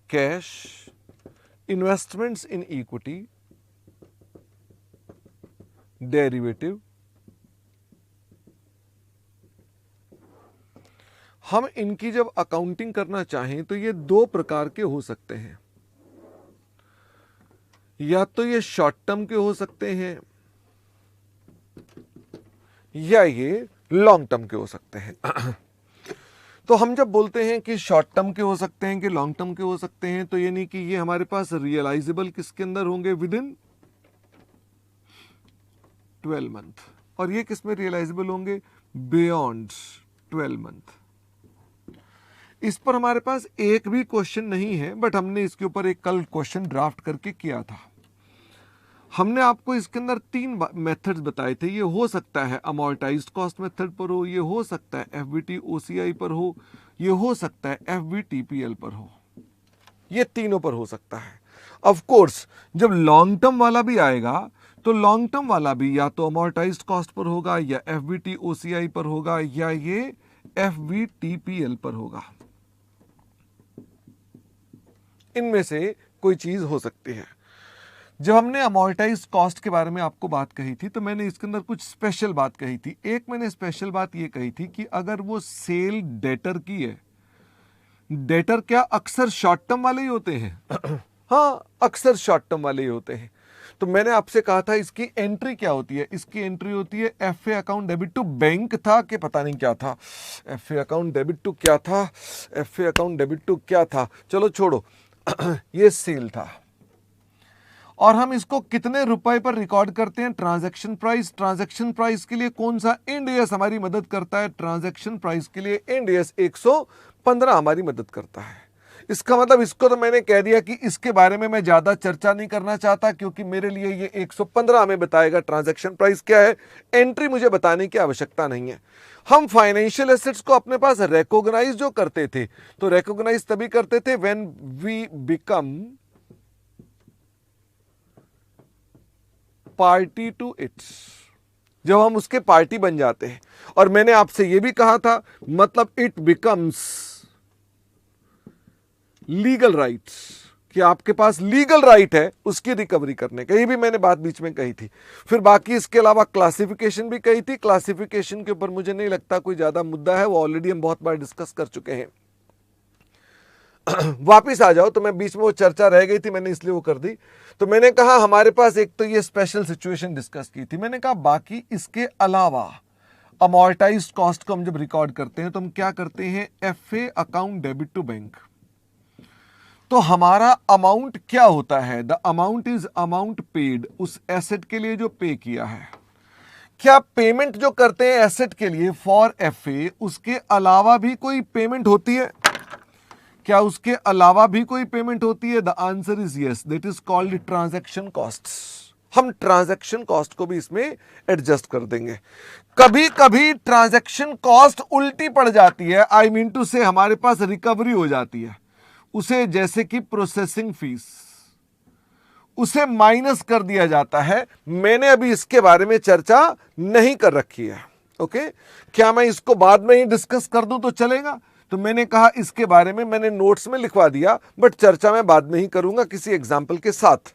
Cash, investments in equity, derivative. हम इनकी जब अकाउंटिंग करना चाहें तो ये दो प्रकार के हो सकते हैं, या तो ये शॉर्ट टर्म के हो सकते हैं या ये लॉन्ग टर्म के हो सकते हैं। तो हम जब बोलते हैं कि शॉर्ट टर्म के हो सकते हैं कि लॉन्ग टर्म के हो सकते हैं, तो यानी कि ये हमारे पास रियलाइजेबल किसके अंदर होंगे, विद इन 12 मंथ, और ये किस में रियलाइजेबल होंगे, बियॉन्ड 12 मंथ। इस पर हमारे पास एक भी क्वेश्चन नहीं है, बट हमने इसके ऊपर एक कल क्वेश्चन ड्राफ्ट करके किया था। हमने आपको इसके अंदर 3 मेथड्स बताए थे। ये हो सकता है अमोर्टाइज्ड कॉस्ट मेथड पर हो, ये हो सकता है एफबीटी ओसीआई पर हो, ये हो सकता है एफबीटीपीएल पर हो, ये तीनों पर हो सकता है। ऑफ कोर्स जब लॉन्ग टर्म वाला भी आएगा तो लॉन्ग टर्म वाला भी या तो अमोर्टाइज्ड कॉस्ट पर होगा, या एफबीटी ओसीआई पर होगा, या ये एफबीटीपीएल पर होगा। इनमें से कोई चीज हो सकती है। जब हमने अमोर्टाइज्ड कॉस्ट के बारे में आपको बात कही थी तो मैंने इसके अंदर कुछ स्पेशल बात कही थी। एक मैंने स्पेशल बात ये कही थी कि अगर वो सेल डेटर की है, डेटर क्या अक्सर शॉर्ट टर्म वाले ही होते हैं हाँ, अक्सर शॉर्ट टर्म वाले ही होते हैं। तो मैंने आपसे कहा था इसकी एंट्री क्या होती है, इसकी एंट्री होती है FA account debit to bank था कि पता नहीं क्या था, एफए अकाउंट डेबिट टू क्या था, एफए अकाउंट डेबिट टू क्या था, चलो छोड़ो ये सेल था। और हम इसको कितने रुपए पर रिकॉर्ड करते हैं, ट्रांजैक्शन प्राइस। ट्रांजैक्शन प्राइस के लिए कौन सा इंड हमारी मदद करता है, ट्रांजैक्शन प्राइस के लिए इंड 115 हमारी मदद करता है। इसका मतलब इसको तो मैंने कह दिया कि इसके बारे में मैं ज्यादा चर्चा नहीं करना चाहता, क्योंकि मेरे लिए ये 115 हमें बताएगा ट्रांजैक्शन प्राइस क्या है, एंट्री मुझे बताने की आवश्यकता नहीं है। हम फाइनेंशियल एसेट्स को अपने पास रिकॉग्नाइज जो करते थे, तो रिकॉग्नाइज तभी करते थे when we become party to its, जब हम उसके पार्टी बन जाते हैं। और मैंने आपसे यह भी कहा था, मतलब इट बिकम्स लीगल राइट्स, कि आपके पास लीगल राइट है उसकी रिकवरी करने का। ये भी मैंने बात बीच में कही थी। फिर बाकी इसके अलावा क्लासिफिकेशन भी कही थी। क्लासिफिकेशन के ऊपर मुझे नहीं लगता कोई ज्यादा मुद्दा है, वो ऑलरेडी हम बहुत बार डिस्कस कर चुके हैं। वापिस आ जाओ, तो मैं बीच में वो चर्चा रह गई थी, मैंने इसलिए वो कर दी। तो मैंने कहा हमारे पास एक तो ये स्पेशल सिचुएशन डिस्कस की थी। मैंने कहा बाकी इसके अलावा अमोर्टाइज्ड कॉस्ट को हम जब रिकॉर्ड करते हैं तो हम क्या करते हैं, FA account debit to bank. तो हमारा अमाउंट क्या होता है, the amount is amount paid, उस एसेट के लिए जो पे किया है। क्या पेमेंट जो करते हैं एसेट के लिए फॉर एफए, उसके अलावा भी कोई पेमेंट होती है, क्या उसके अलावा भी कोई पेमेंट होती है? The answer is yes, that is called transaction cost. हम ट्रांजैक्शन कॉस्ट को भी इसमें एडजस्ट कर देंगे। कभी कभी ट्रांजैक्शन कॉस्ट उल्टी पड़ जाती है, आई मीन टू से हमारे पास रिकवरी हो जाती है उसे, जैसे कि प्रोसेसिंग फीस, उसे माइनस कर दिया जाता है। मैंने अभी इसके बारे में चर्चा नहीं कर रखी है। ओके, क्या मैं इसको बाद में ही डिस्कस कर दूं तो चलेगा? तो मैंने कहा इसके बारे में मैंने नोट्स में लिखवा दिया, बट चर्चा मैं बाद में ही करूंगा किसी एग्जाम्पल के साथ।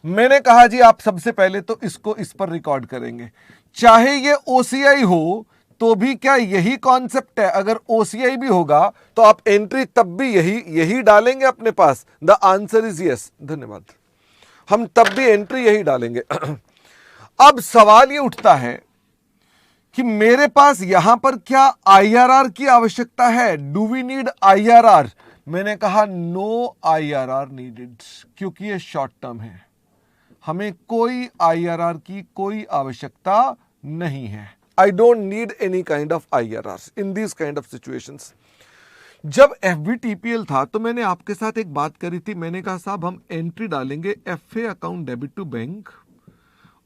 मैंने कहा जी आप सबसे पहले तो इसको इस पर रिकॉर्ड करेंगे, चाहे ये ओसीआई हो तो भी क्या यही कॉन्सेप्ट है? अगर ओसीआई भी होगा तो आप एंट्री तब भी यही डालेंगे अपने पास। द आंसर इज यस, धन्यवाद। हम तब भी एंट्री यही डालेंगे। अब सवाल ये उठता है कि मेरे पास यहां पर क्या आईआरआर की आवश्यकता है? Do we need IRR? मैंने कहा नो आईआरआर नीडेड, क्योंकि ये शॉर्ट टर्म है, हमें कोई आईआरआर की कोई आवश्यकता नहीं है। I don't need any kind of IRR in this kind of situations. जब एफबीटीपीएल था तो मैंने आपके साथ एक बात करी थी, मैंने कहा साहब हम एंट्री डालेंगे FA account debit to bank,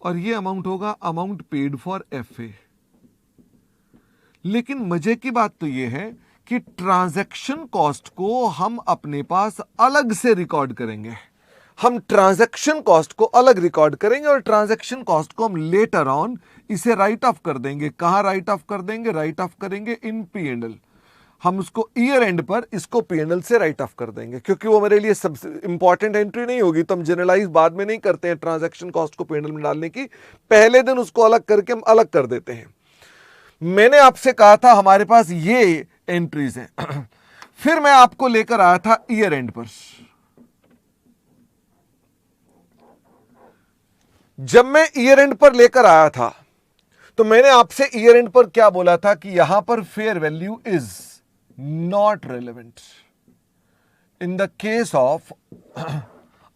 और ये अमाउंट होगा अमाउंट पेड फॉर एफए। लेकिन मजे की बात तो यह है कि ट्रांजैक्शन कॉस्ट को हम अपने पास अलग से रिकॉर्ड करेंगे। हम ट्रांजैक्शन कॉस्ट को अलग रिकॉर्ड करेंगे और ट्रांजैक्शन कॉस्ट को हम लेटर ऑन इसे राइट ऑफ कर देंगे। कहां राइट ऑफ कर देंगे? राइट ऑफ करेंगे इन P&L। हम उसको ईयर एंड पर इसको P&L से राइट ऑफ कर देंगे, क्योंकि वो मेरे लिए सबसे इंपॉर्टेंट एंट्री नहीं होगी। तो हम जनरलाइज बाद में नहीं करते हैं ट्रांजैक्शन कॉस्ट को P&L में डालने की, पहले दिन उसको अलग करके हम अलग कर देते हैं। मैंने आपसे कहा था हमारे पास ये एंट्रीज हैं फिर मैं आपको लेकर आया था ईयर एंड पर। जब मैं ईयर एंड पर लेकर आया था तो मैंने आपसे ईयर एंड पर क्या बोला था कि यहां पर fair value is not relevant in the case of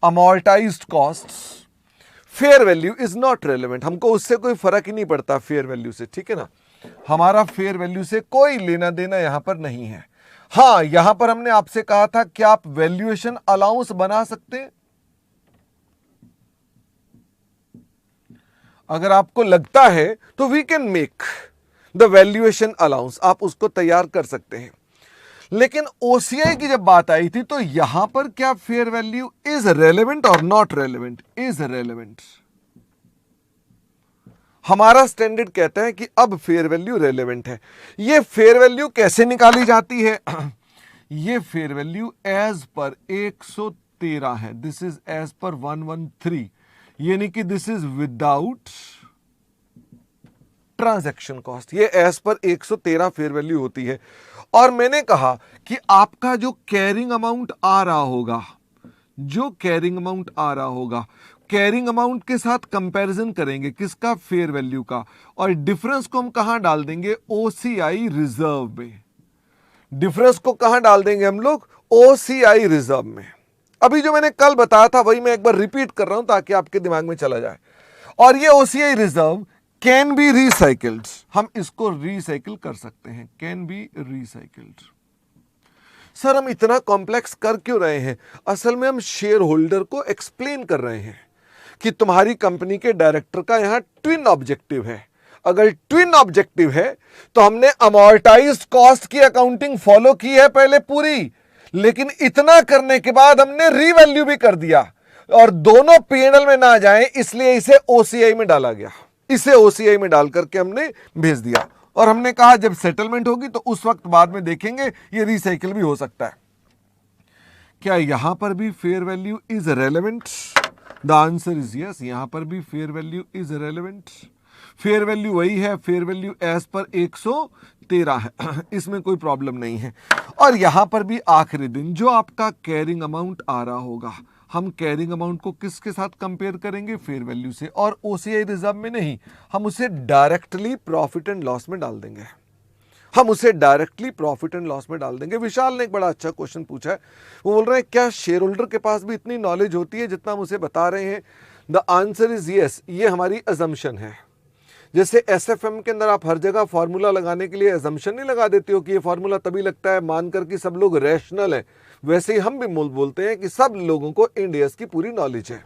amortised costs. Fair value is not relevant, हमको उससे कोई फर्क ही नहीं पड़ता फेयर वैल्यू से, ठीक है ना। हमारा फेयर वैल्यू से कोई लेना देना यहां पर नहीं है। हां, यहां पर हमने आपसे कहा था कि आप वैल्यूएशन अलाउंस बना सकते हैं। अगर आपको लगता है तो we can make the valuation allowance, आप उसको तैयार कर सकते हैं। लेकिन ओसीआई की जब बात आई थी तो यहां पर क्या फेयर वैल्यू इज रेलेवेंट और नॉट रेलेवेंट? Is relevant. हमारा स्टैंडर्ड कहता है कि अब फेयर वैल्यू रेलेवेंट है। ये फेयर वैल्यू कैसे निकाली जाती है? ये फेयर वैल्यू एज पर 113 है, दिस इज एज पर 113, यानी कि this is without transaction cost. ये एज पर 113 फेयर वैल्यू होती है। और मैंने कहा कि आपका जो कैरिंग अमाउंट आ रहा होगा, जो कैरिंग अमाउंट आ रहा होगा, कैरिंग अमाउंट के साथ कंपैरिजन करेंगे किसका? फेयर वैल्यू का। और डिफरेंस को हम कहां डाल देंगे? ओसीआई रिजर्व में। डिफरेंस को कहां डाल देंगे हम लोग? ओसीआई रिजर्व में। अभी जो मैंने कल बताया था वही मैं एक बार रिपीट कर रहा हूं ताकि आपके दिमाग में चला जाए। और ये OCI reserve can be recycled, हम इसको रिसाइकिल कर सकते हैं, कैन बी रिसाइकिल्ड। सर हम इतना कॉम्प्लेक्स कर क्यों रहे हैं? असल में हम शेयर होल्डर को एक्सप्लेन कर रहे हैं कि तुम्हारी कंपनी के डायरेक्टर का यहां ट्विन ऑब्जेक्टिव है। अगर ट्विन ऑब्जेक्टिव है तो हमने अमोर्टाइज्ड कॉस्ट की अकाउंटिंग फॉलो की है पहले पूरी, लेकिन इतना करने के बाद हमने रीवैल्यू भी कर दिया और दोनों P&L में ना जाएं, इसलिए इसे ओसीआई में डाला गया। इसे ओसीआई में डाल करके हमने भेज दिया और हमने कहा जब सेटलमेंट होगी तो उस वक्त बाद में देखेंगे, ये रिसाइकिल भी हो सकता है। क्या यहां पर भी fair value is relevant? The answer is yes, यहां पर भी fair value is relevant. Fair value वही है, फेयर वैल्यू एज पर 113 है, इसमें कोई प्रॉब्लम नहीं है। और यहां पर भी आखिरी दिन जो आपका कैरिंग अमाउंट आ रहा होगा, हम कैरिंग अमाउंट को किसके साथ कंपेयर करेंगे? फेयर वैल्यू से। और ओसीआई रिजर्व में नहीं, हम उसे डायरेक्टली प्रॉफिट एंड लॉस में डाल देंगे। हम उसे डायरेक्टली प्रॉफिट एंड लॉस में डाल देंगे। विशाल ने एक बड़ा अच्छा क्वेश्चन पूछा है, वो बोल रहे हैं क्या शेयर होल्डर के पास भी इतनी नॉलेज होती है जितना हम उसे बता रहे हैं? द आंसर इज यस, ये हमारी अजम्पशन है। जैसे एसएफएम के अंदर आप हर जगह फॉर्मूला लगाने के लिए अजम्पशन नहीं लगा देते हो कि ये फॉर्मूला तभी लगता है मानकर कि सब लोग रैशनल है, वैसे ही हम भी बोलते हैं कि सब लोगों को इंड एस की पूरी नॉलेज है।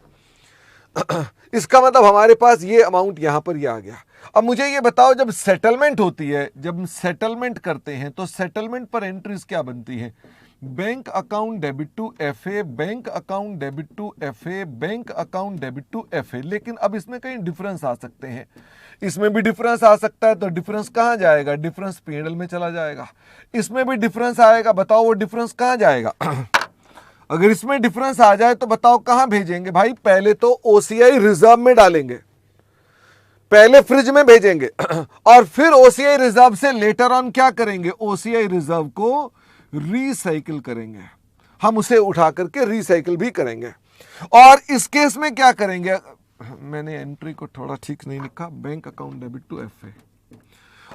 इसका मतलब हमारे पास ये अमाउंट यहां पर ये आ गया। अब मुझे ये बताओ, जब सेटलमेंट होती है, जब सेटलमेंट करते हैं तो सेटलमेंट पर एंट्रीज क्या बनती है? Bank account debit to FA, bank account debit to FA, bank account debit to FA. लेकिन अब इसमें कहीं डिफरेंस आ सकते हैं, इसमें भी डिफरेंस आ सकता है, तो डिफरेंस कहां जाएगा? डिफरेंस P&L में चला जाएगा। इसमें भी डिफरेंस आएगा, बताओ वो डिफरेंस कहां जाएगा? अगर इसमें डिफरेंस आ जाए तो बताओ कहां भेजेंगे? भाई पहले तो ओसीआई रिजर्व में डालेंगे, पहले फ्रिज में भेजेंगे और फिर ओसीआई रिजर्व से लेटर ऑन क्या करेंगे? ओसीआई रिजर्व को रिसाइकिल करेंगे, हम उसे उठा करके रिसाइकिल भी करेंगे। और इस केस में क्या करेंगे? मैंने एंट्री को थोड़ा ठीक नहीं लिखा, bank account debit to FA.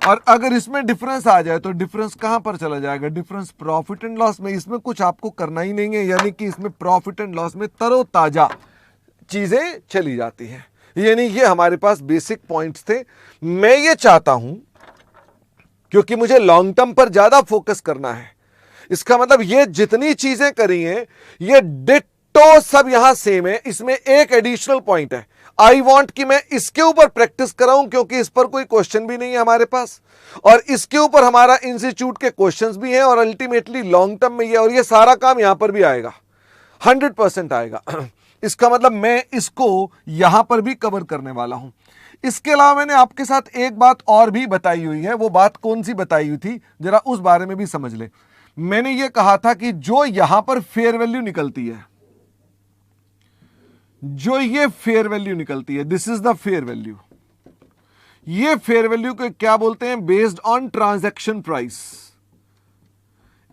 और अगर इसमें डिफरेंस आ जाए तो डिफरेंस कहां पर चला जाएगा? डिफरेंस प्रॉफिट एंड लॉस में। इसमें कुछ आपको करना ही नहीं है, यानी कि इसमें प्रॉफिट एंड लॉस में तरोताजा चीजें चली जाती हैं। यानी ये हमारे पास बेसिक पॉइंट्स थे। मैं ये चाहता हूं, क्योंकि मुझे लॉन्ग टर्म पर ज्यादा फोकस करना है, इसका मतलब ये जितनी चीजें करी हैं ये डिट्टो सब यहां सेम है। इसमें एक एडिशनल पॉइंट है, आई वांट कि मैं इसके ऊपर प्रैक्टिस कराऊं, क्योंकि इस पर कोई क्वेश्चन भी नहीं है हमारे पास और इसके ऊपर हमारा इंस्टीट्यूट के क्वेश्चंस भी हैं और अल्टीमेटली लॉन्ग टर्म में ये, और ये सारा काम यहां पर भी आएगा, 100% आएगा। इसका मतलब मैं इसको यहां पर भी कवर करने वाला हूं। इसके अलावा मैंने आपके साथ एक बात और भी बताई हुई है। वो बात कौन सी बताई हुई थी, जरा उस बारे में भी समझ ले। मैंने ये कहा था कि जो यहां पर फेयर वैल्यू निकलती है, जो ये फेयर वैल्यू निकलती है, this is the fair value. ये फेयर वैल्यू को क्या बोलते हैं? Based on transaction price.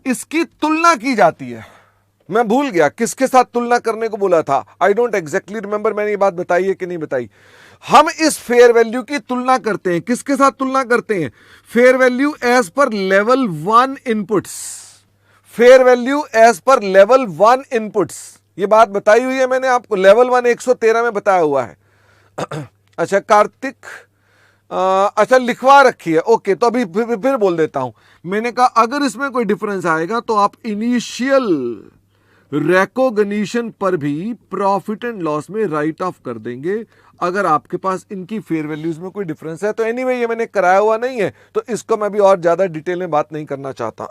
इसकी तुलना की जाती है। मैं भूल गया किसके साथ तुलना करने को बोला था, आई डोंट एग्जैक्टली रिमेंबर मैंने ये बात बताई है कि नहीं बताई। हम इस फेयर वैल्यू की तुलना करते हैं, किसके साथ तुलना करते हैं? Fair value as per level 1 inputs. Fair value as per level 1 inputs, ये बात बताई हुई है मैंने आपको। लेवल 1 113 में बताया हुआ है। अच्छा कार्तिक, अच्छा लिखवा रखी है, ओके। तो अभी फिर बोल देता हूं। मैंने कहा अगर इसमें कोई डिफरेंस आएगा तो आप इनिशियल रिकॉग्निशन पर भी प्रॉफिट एंड लॉस में राइट ऑफ कर देंगे, अगर आपके पास इनकी फेयर वैल्यूज में कोई डिफरेंस है तो। एनीवे ये मैंने कराया हुआ नहीं है, तो इसको मैं भी और ज्यादा डिटेल में बात नहीं करना चाहता।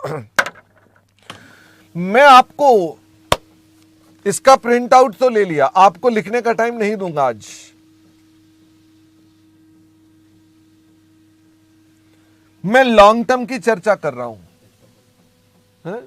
मैं आपको इसका प्रिंट आउट तो ले लिया, आपको लिखने का टाइम नहीं दूंगा आज। मैं लॉन्ग टर्म की चर्चा कर रहा हूं, है?